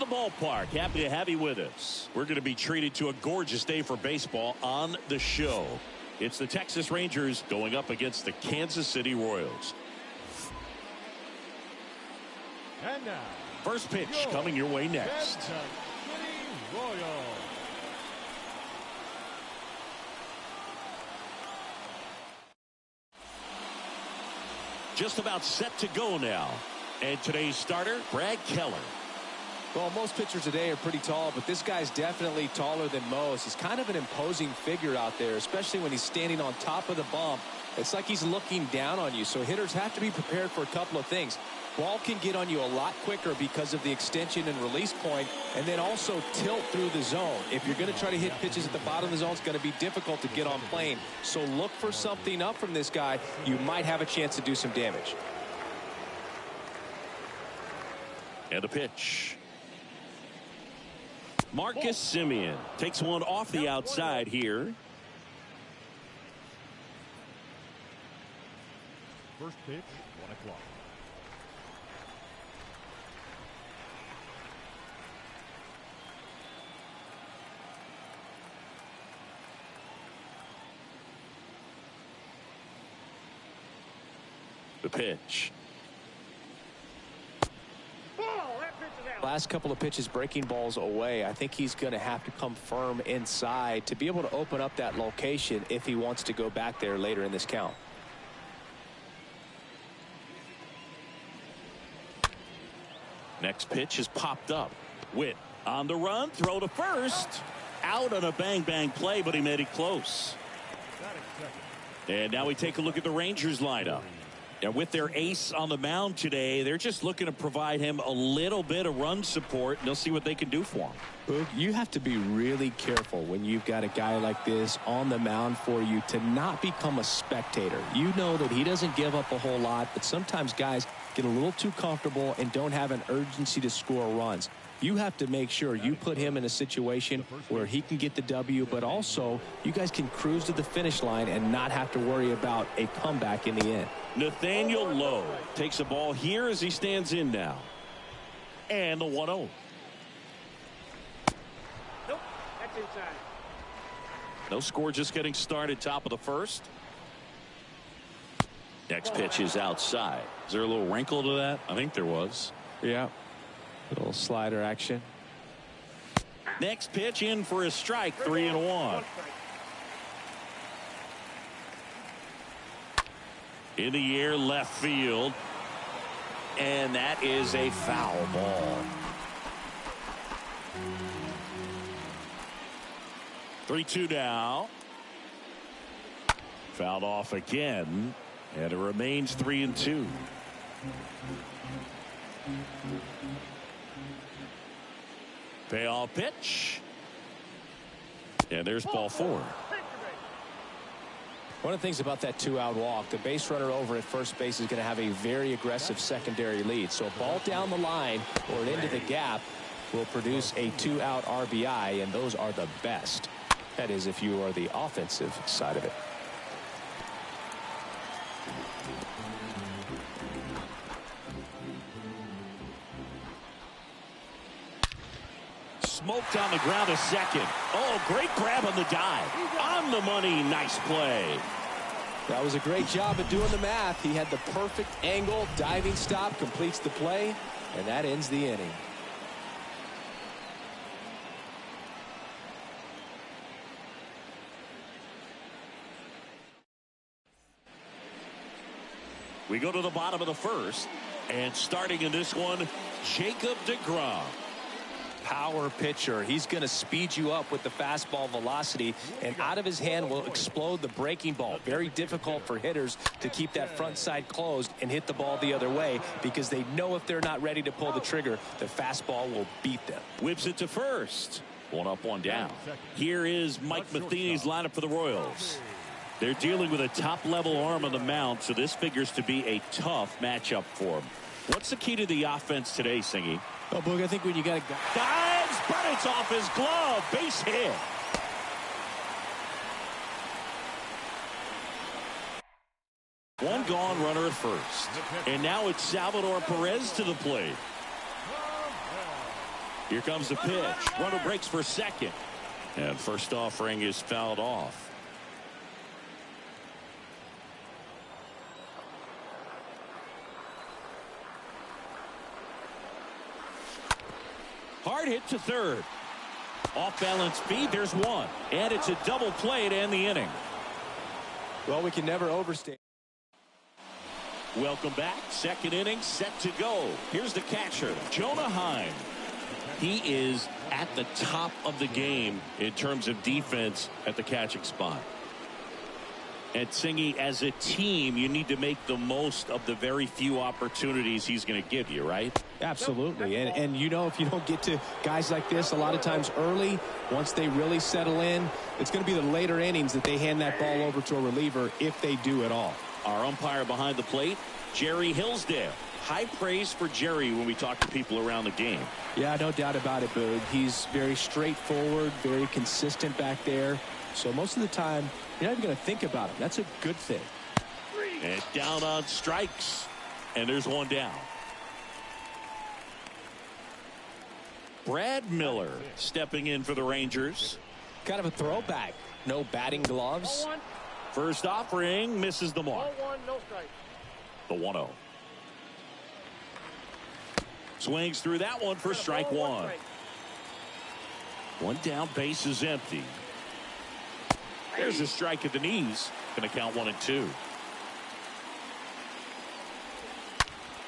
the ballpark. Happy to have you with us. We're going to be treated to a gorgeous day for baseball on the show. It's the Texas Rangers going up against the Kansas City Royals. And now, first pitch coming your way next. Kansas City Royals. Just about set to go now. And today's starter, Brad Keller. Well, most pitchers today are pretty tall, but this guy's definitely taller than most. He's kind of an imposing figure out there, especially when he's standing on top of the bump. It's like he's looking down on you, so hitters have to be prepared for a couple of things. Ball can get on you a lot quicker because of the extension and release point, and then also tilt through the zone. If you're going to try to hit pitches at the bottom of the zone, it's going to be difficult to get on plane. So look for something up from this guy. You might have a chance to do some damage. And the pitch. Marcus Semien takes one off the outside here. First pitch, 1 o'clock. The pitch. Last couple of pitches breaking balls away. I think he's going to have to come firm inside to be able to open up that location if he wants to go back there later in this count. Next pitch is popped up. Witt on the run, throw to first. Out on a bang play, but he made it close. And now we take a look at the Rangers lineup. And with their ace on the mound today, they're just looking to provide him a little bit of run support, and they'll see what they can do for him. Boog, you have to be really careful when you've got a guy like this on the mound for you to not become a spectator. You know that he doesn't give up a whole lot, but sometimes guys get a little too comfortable and don't have an urgency to score runs. You have to make sure you put him in a situation where he can get the W, but also you guys can cruise to the finish line and not have to worry about a comeback in the end. Nathaniel Lowe takes a ball here as he stands in now. And the 1-0. Nope, that's inside. No score, just getting started, top of the first. Next pitch is outside. Is there a little wrinkle to that? I think there was. Yeah. Little slider action. Next pitch in for a strike, 3-1. In the air, left field. And that is a foul ball. 3-2 now. Fouled off again. And it remains 3-2. Payoff pitch. And there's ball 4. One of the things about that 2-out walk, the base runner over at first base is going to have a very aggressive secondary lead. So a ball down the line or into the gap will produce a 2-out RBI, and those are the best. That is, if you are the offensive side of it. Smoked on the ground to second. Oh, great grab on the dive. On the money. Nice play. That was a great job of doing the math. He had the perfect angle. Diving stop completes the play, and that ends the inning. We go to the bottom of the first, and starting in this one, Jacob deGrom. Power pitcher. He's going to speed you up with the fastball velocity, and out of his hand will explode the breaking ball. Very difficult for hitters to keep that front side closed and hit the ball the other way, because they know if they're not ready to pull the trigger, the fastball will beat them. Whips it to first. 1 up, 1 down. Here is Mike Matheny's lineup for the Royals. They're dealing with a top-level arm on the mound, so this figures to be a tough matchup for him. What's the key to the offense today, Singy? Oh, Boog, I think when you got a guy dives, but it's off his glove. Base hit. One gone, runner at first. And now it's Salvador Perez to the plate. Here comes the pitch. Runner breaks for second. And first offering is fouled off. Hard hit to third. Off balance feed. There's one. And it's a double play to end the inning. Well, we can never overstate. Welcome back. Second inning set to go. Here's the catcher, Jonah Heim. He is at the top of the game in terms of defense at the catching spot. And Singy, as a team, you need to make the most of the very few opportunities he's going to give you, right? Absolutely. And you know, if you don't get to guys like this a lot of times early, once they really settle in, it's going to be the later innings that they hand that ball over to a reliever, if they do at all. Our umpire behind the plate, Jerry Hillsdale. High praise for Jerry when we talk to people around the game. Yeah, no doubt about it, Boog. He's very straightforward, very consistent back there. So most of the time, you're not even going to think about him. That's a good thing. And down on strikes. And there's one down. Brad Miller stepping in for the Rangers. Kind of a throwback. No batting gloves. First offering misses the mark. 0-1, no strike. The 1-0. Swings through that one for strike one. One down, base is empty. There's a strike at the knees. Going to count 1 and 2.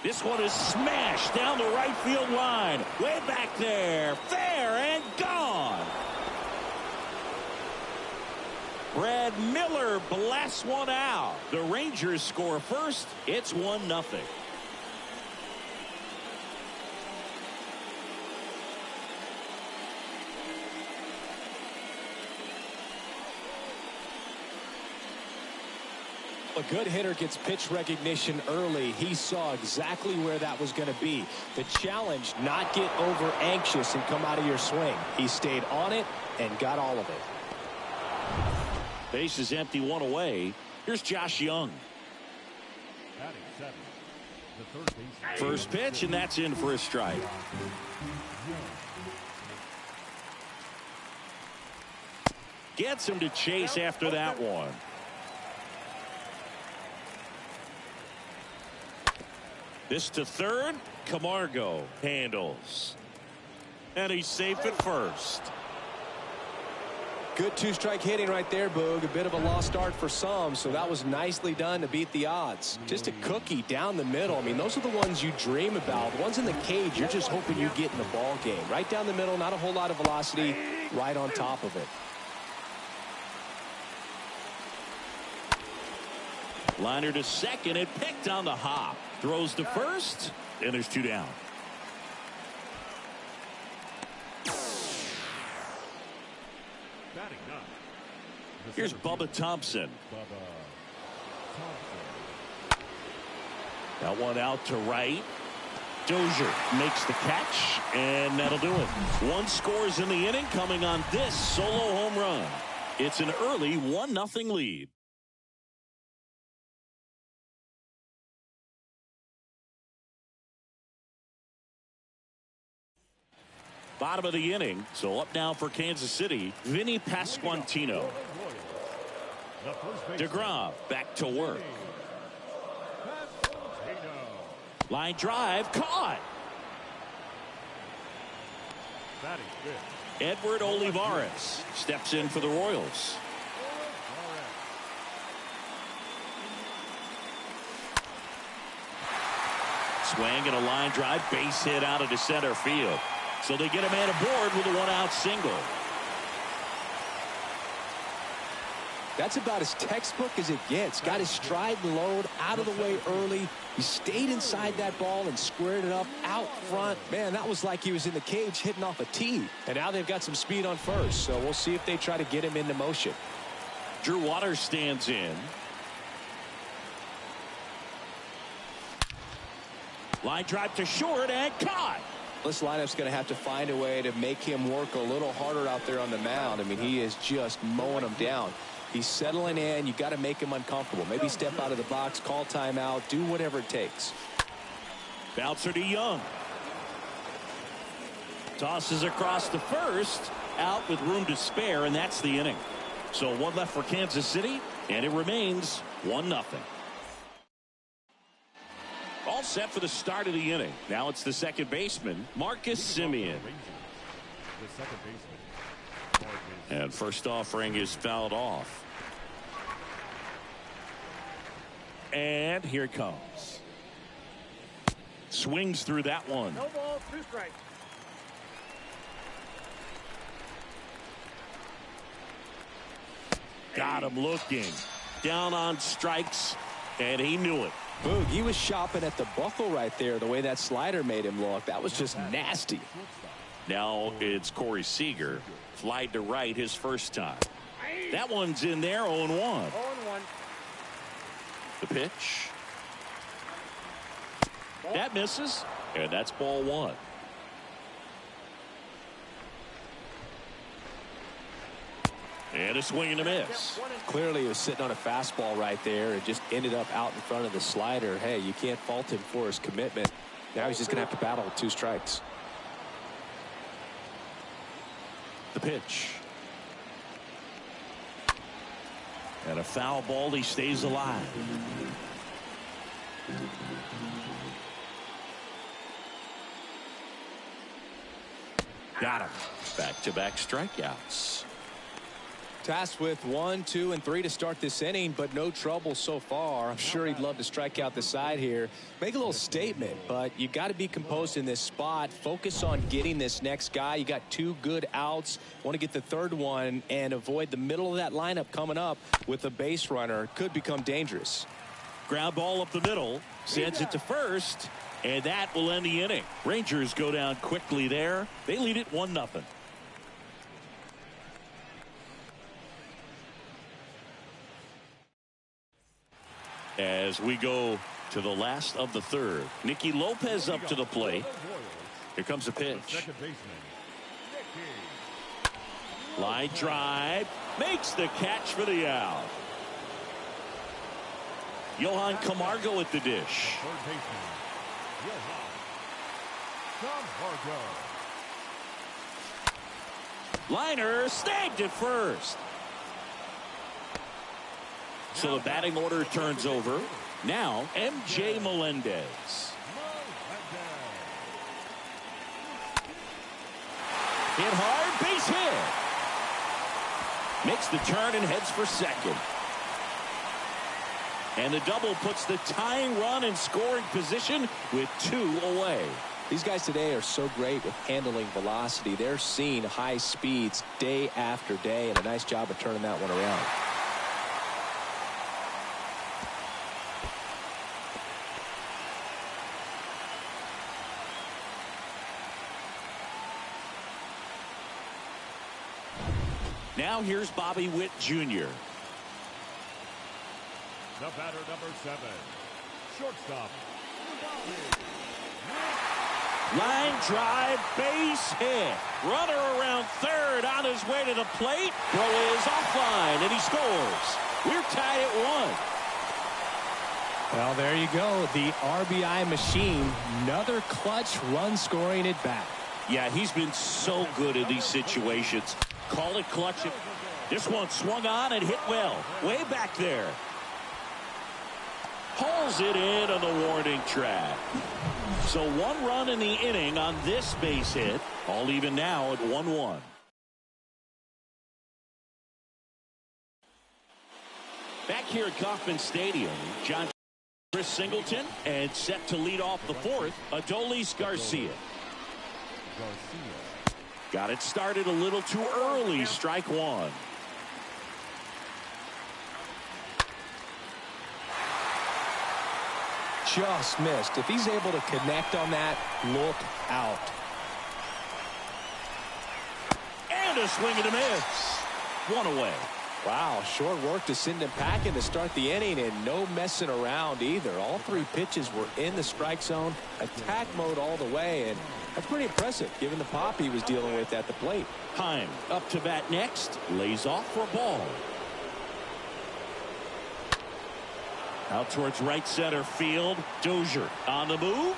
This one is smashed down the right field line. Way back there. Fair and gone. Brad Miller blasts one out. The Rangers score first. It's 1-0. A good hitter gets pitch recognition early. He saw exactly where that was going to be. The challenge, not get over anxious and come out of your swing. He stayed on it and got all of it. Base is empty, one away. Here's Josh Young. Batting seven, the third base. First pitch, and that's in for a strike. Gets him to chase after that one. This to third. Camargo handles. And he's safe at first. Good two-strike hitting right there, Boog. A bit of a lost start for some, so that was nicely done to beat the odds. Just a cookie down the middle. I mean, those are the ones you dream about. The ones in the cage, you're just hoping you get in the ball game. Right down the middle, not a whole lot of velocity, right on top of it. Liner to second, and picked on the hop. Throws to first, and there's two down. Batting nine. Here's Bubba Thompson. That one out to right. Dozier makes the catch, and that'll do it. One scores in the inning, coming on this solo home run. It's an early 1-0 lead. Bottom of the inning, so up now for Kansas City, Vinny Pasquantino. DeGrom back to work. Line drive, caught. Edward Olivares steps in for the Royals. Swing and a line drive, base hit out into center field. So they get a man aboard with a one-out single. That's about as textbook as it gets. Got his stride and load out of the way early. He stayed inside that ball and squared it up out front. Man, that was like he was in the cage hitting off a tee. And now they've got some speed on first, so we'll see if they try to get him into motion. Drew Waters stands in. Line drive to short and caught. This lineup's going to have to find a way to make him work a little harder out there on the mound. I mean, he is just mowing them down. He's settling in. You got to make him uncomfortable. Maybe step out of the box, call timeout, do whatever it takes. Bouncer to Young. Tosses across to first, out with room to spare, and that's the inning. So one left for Kansas City, and it remains 1-0. All set for the start of the inning. Now it's the second baseman, Marcus Semien. The second baseman, Marcus. And first offering is fouled off. And here it comes. Swings through that one. No ball, 2 strikes. Got him looking. Down on strikes, and he knew it. Boog, he was shopping at the buckle right there, the way that slider made him look. That was just nasty. Now it's Corey Seager. Flied to right his first time. That one's in there, 0-1. 0-1. The pitch. That misses, and that's ball 1. And a swing and a miss. Clearly he was sitting on a fastball right there and just ended up out in front of the slider. Hey, you can't fault him for his commitment. Now he's just going to have to battle with 2 strikes. The pitch. And a foul ball. He stays alive. Got him. Back-to-back strikeouts. Tasked with 1, 2, and 3 to start this inning, but no trouble so far. I'm sure he'd love to strike out the side here. Make a little statement, but you got to be composed in this spot. Focus on getting this next guy. You got 2 good outs. Want to get the 3rd one and avoid the middle of that lineup coming up with a base runner. Could become dangerous. Ground ball up the middle. Sends it to first, and that will end the inning. Rangers go down quickly there. They lead it 1-0. As we go to the last of the 3rd. Nicky Lopez up to the plate. Here comes the pitch. Second baseman, Nicky. Line drive. Makes the catch for the out. Johan Camargo at the dish. Third baseman, Johan Camargo. Liner snagged at first. So the batting order turns over. Now MJ Melendez. Hit hard, base hit. Makes the turn and heads for second. And the double puts the tying run in scoring position with 2 away. These guys today are so great with handling velocity. They're seeing high speeds day after day, and a nice job of turning that one around. Now here's Bobby Witt Jr. The batter, number 7, shortstop. Line drive, base hit. Runner around 3rd on his way to the plate. Throw is offline, and he scores. We're tied at 1. Well, there you go. The RBI machine. Another clutch run scoring at bat. Yeah, he's been so good in these situations. Call it clutch. This one swung on and hit well. Way back there. Pulls it in on the warning track. So 1 run in the inning on this base hit. All even now at 1-1. Back here at Kauffman Stadium, Chris Singleton, and set to lead off the 4th, Adolis Garcia. Got it started a little too early. Strike 1. Just missed. If he's able to connect on that, look out. And a swing and a miss. 1 away. Wow, short work to send him packing to start the inning, and no messing around either. All 3 pitches were in the strike zone, attack mode all the way, and that's pretty impressive given the pop he was dealing with at the plate. Heim up to bat next, lays off for a ball. Out towards right center field. Dozier on the move.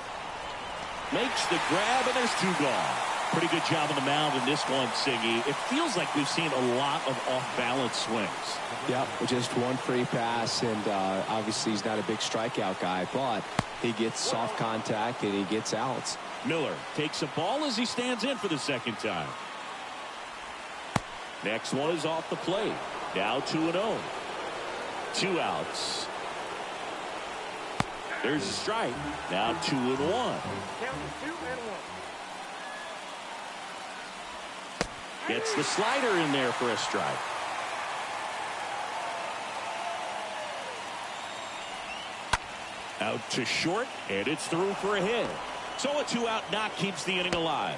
Makes the grab, and there's 2 gone. Pretty good job on the mound in this one, Siggy. It feels like we've seen a lot of off-balance swings. Yep, just one free pass, and obviously he's not a big strikeout guy, but he gets soft contact and he gets outs. Miller takes a ball as he stands in for the second time. Next one is off the plate. Now 2-0. 2 outs. There's a strike. Now 2-1. Count to 2-1. Gets the slider in there for a strike. Out to short, and it's through for a hit. So a 2-out knock keeps the inning alive.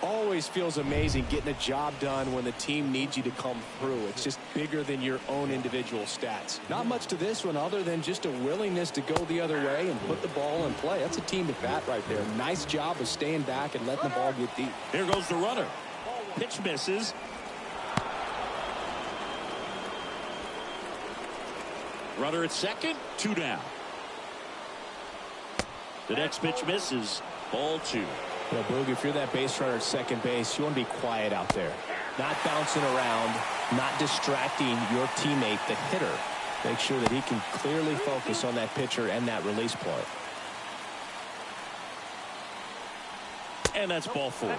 Always feels amazing getting a job done when the team needs you to come through. It's just bigger than your own individual stats. Not much to this one other than just a willingness to go the other way and put the ball in play. That's a team at bat right there. Nice job of staying back and letting the ball get deep. Here goes the runner. Pitch misses. Runner at second, 2 down. The next pitch misses. Ball 2. Well, Boog, if you're that base runner at second base, you want to be quiet out there. Not bouncing around, not distracting your teammate, the hitter. Make sure that he can clearly focus on that pitcher and that release play. And that's ball 4.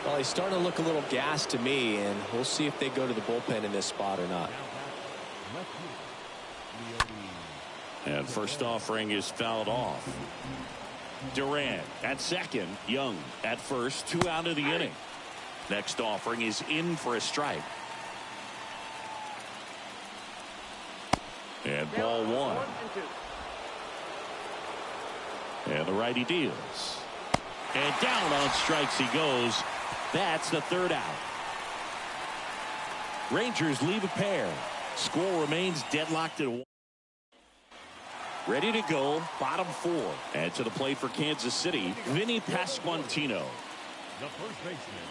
Well, he's starting to look a little gassed to me, and we'll see if they go to the bullpen in this spot or not. And first offering is fouled off. Durant at second. Young at first. 2 out of the inning. Next offering is in for a strike. And ball 1. And the righty deals. And down on strikes he goes. That's the 3rd out. Rangers leave a pair. Score remains deadlocked at 1. Ready to go, bottom 4. And to the plate for Kansas City, Vinny Pasquantino. The first baseman,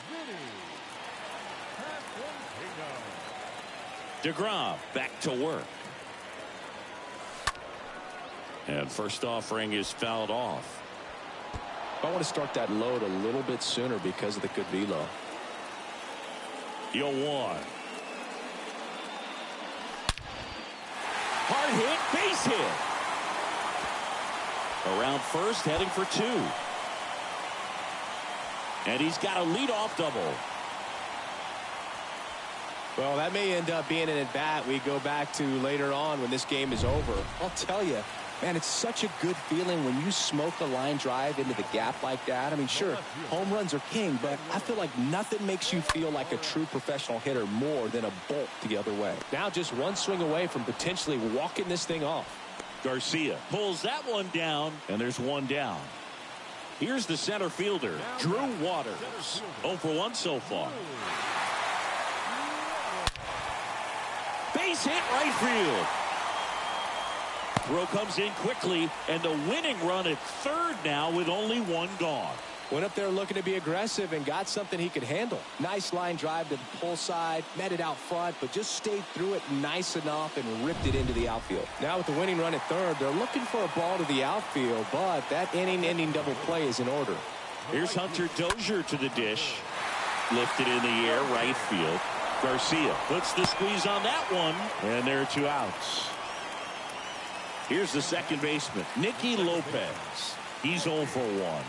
Vinny Pasquantino. DeGrom back to work. And first offering is fouled off. I want to start that load a little bit sooner because of the good velo. 0-1. Hard hit, base hit. Around first, heading for 2. And he's got a leadoff double. Well, that may end up being an at-bat we go back to later on when this game is over. I'll tell you, man, it's such a good feeling when you smoke a line drive into the gap like that. I mean, sure, home runs are king, but I feel like nothing makes you feel like a true professional hitter more than a bolt the other way. Now just one swing away from potentially walking this thing off. Garcia pulls that one down, and there's 1 down. Here's the center fielder, Drew Waters. 0 for 1 so far. Base hit right field. Throw comes in quickly, and the winning run at 3rd now with only 1 gone. Went up there looking to be aggressive and got something he could handle. Nice line drive to the pull side, met it out front, but just stayed through it nice enough and ripped it into the outfield. Now with the winning run at 3rd, they're looking for a ball to the outfield, but that inning-ending double play is in order. Here's Hunter Dozier to the dish. Lifted in the air, right field. Garcia puts the squeeze on that one, and there are 2 outs. Here's the second baseman, Nicky Lopez. He's 0 for 1.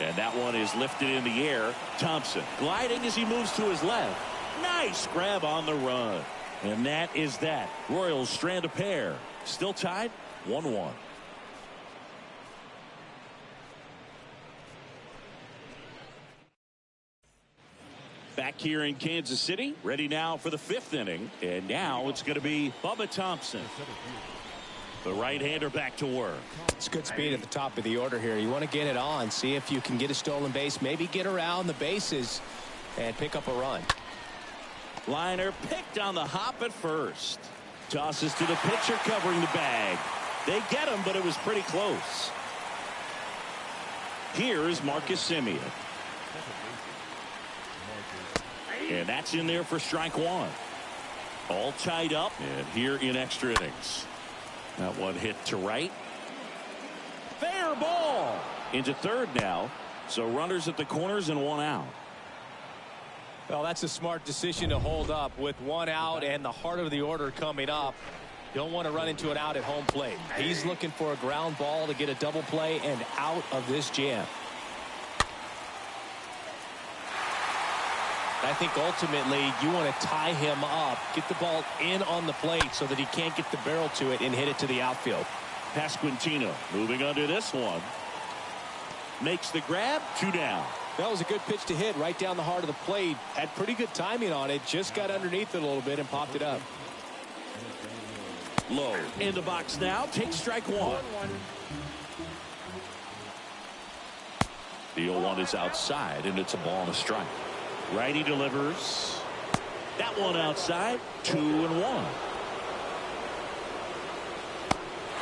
And that one is lifted in the air. Thompson gliding as he moves to his left. Nice grab on the run. And that is that. Royals strand a pair. Still tied, 1-1. Back here in Kansas City, ready now for the 5th inning. And now it's going to be Bubba Thompson. The right-hander back to work. It's good speed at the top of the order here. You want to get it on, see if you can get a stolen base, maybe get around the bases and pick up a run. Liner picked on the hop at first. Tosses to the pitcher covering the bag. They get him, but it was pretty close. Here is Marcus Semien. And that's in there for strike 1. All tied up, and here in extra innings. That one hit to right. Fair ball into third now. So runners at the corners and one out. Well, that's a smart decision to hold up with one out and the heart of the order coming up. Don't want to run into an out at home plate. He's looking for a ground ball to get a double play and out of this jam. I think ultimately you want to tie him up, get the ball in on the plate so that he can't get the barrel to it and hit it to the outfield. Pasquantino moving under this one. Makes the grab, 2 down. That was a good pitch to hit right down the heart of the plate. Had pretty good timing on it. Just got underneath it a little bit and popped it up. Low in the box now. Takes strike one. The 0-1 is outside, and it's a ball and a strike. Righty delivers. That one outside. 2-1.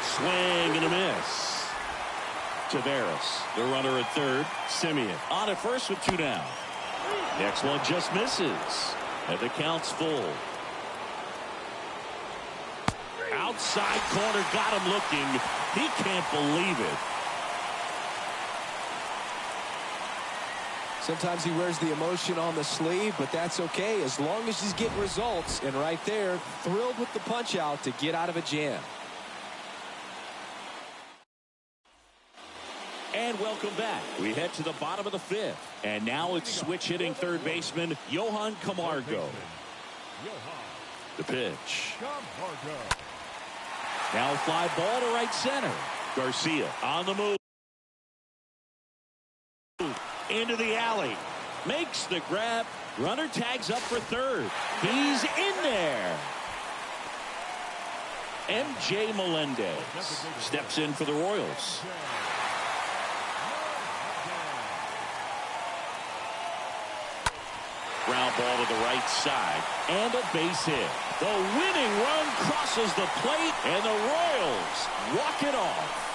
Swing and a miss. Taveras, the runner at third. Simeon on at first with 2 down. Next one just misses. And the count's full. Outside corner, got him looking. He can't believe it. Sometimes he wears the emotion on the sleeve, but that's okay as long as he's getting results. And right there, thrilled with the punch out to get out of a jam. And welcome back. We head to the bottom of the 5th. And now it's switch hitting third baseman Johan Camargo. The pitch. Now fly ball to right center. Garcia on the move. Into the alley. Makes the grab. Runner tags up for third. He's in there. MJ Melendez steps in for the Royals. Ground ball to the right side. And a base hit. The winning run crosses the plate, and the Royals walk it off.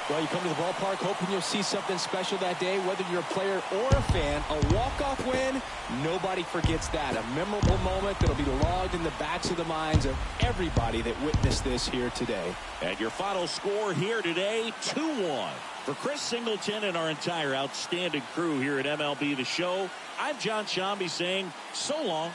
Well, you come to the ballpark hoping you'll see something special that day, whether you're a player or a fan. A walk-off win, nobody forgets that. A memorable moment that'll be logged in the backs of the minds of everybody that witnessed this here today. And your final score here today, 2-1. For Chris Singleton and our entire outstanding crew here at MLB The Show, I'm John Shambi saying so long.